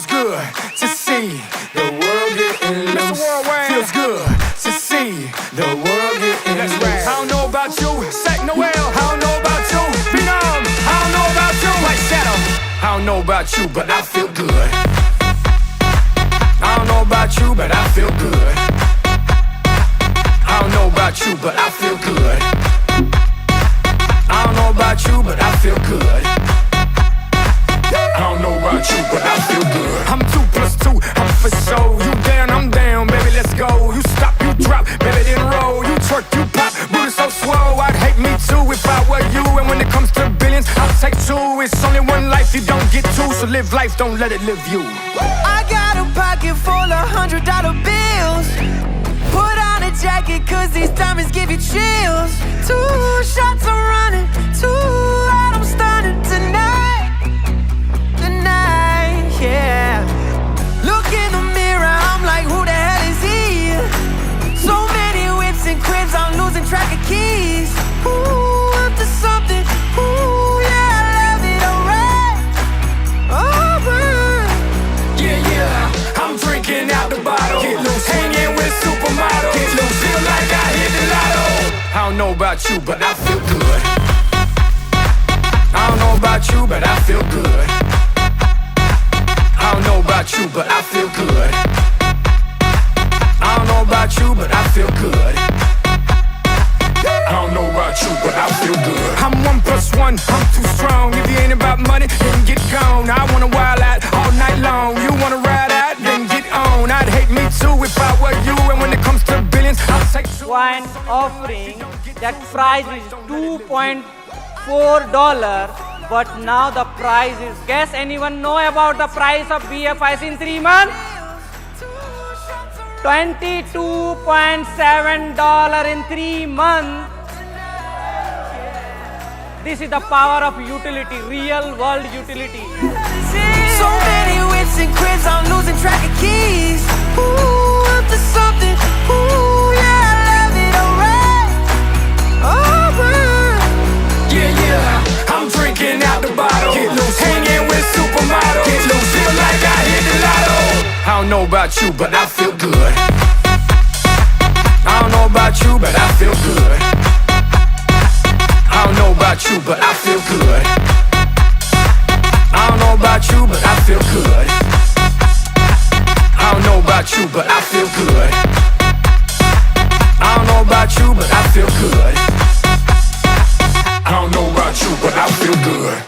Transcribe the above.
Feels good to see the world getting loose. Feels good to see the world getting loose. I don't know about you, Sack Noel. I don't know about you, Phenom. I don't know about you, White Shadow. I don't know about you, but I feel good. I don't know about you, but I feel good. I don't know about you, but I feel good. I don't know about you, but I feel good. I don't know about you, but I feel good. I'm 2 plus 2, I'm for sure. You down, I'm down, baby, let's go. You stop, you drop, baby, then roll. You twerk, you pop, booty so swole. I'd hate me too if I were you. And when it comes to billions, I'll take 2. It's only one life, you don't get 2. So live life, don't let it live you. I got a pocket full of $100 bills. Put on a jacket, cause these diamonds give you chills. 2 shots I'm running, 2 out I'm stunning tonight. Tonight, yeah. Look in the mirror, I'm like, who the hell is he? So many whips and cribs, I'm losing track of keys. Ooh, up to something, ooh, yeah, I love it, alright. Alright. Yeah, I'm drinking out the bottle. Get loose, hanging with supermodels. Get loose, feel like I hit the lotto. I don't know about you, but I feel good. I don't know about you, but I feel good. I don't know about you, but I feel good. I don't know about you, but I feel good. I don't know about you, but I feel good. I'm 1 plus 1, I'm too strong. If you ain't about money, then get gone. I wanna wild out all night long. You wanna ride out, then get on. I'd hate me too if I were you. And when it comes to billions, I'll take 2. Wine offering, that price is $2.4, but now the price is, guess anyone know about the price of BFIC in 3 months? $22.7 in 3 months. This is the power of utility, real world utility. So many whips and cribs, I'm losing track of keys. Ooh, up to something, ooh, yeah, I love it, alright. Alright. Yeah, I'm drinking out the bottle. Get loose, hanging with supermodels. Get loose, feel like I hit the lotto. I don't know about you, but I feel good. I don't know about you, but I feel good. I don't know about you, but I feel good. I don't know about you, but I feel good. I don't know about you, but I feel good. I don't know about you, but I feel good. I don't know about you, but I feel good.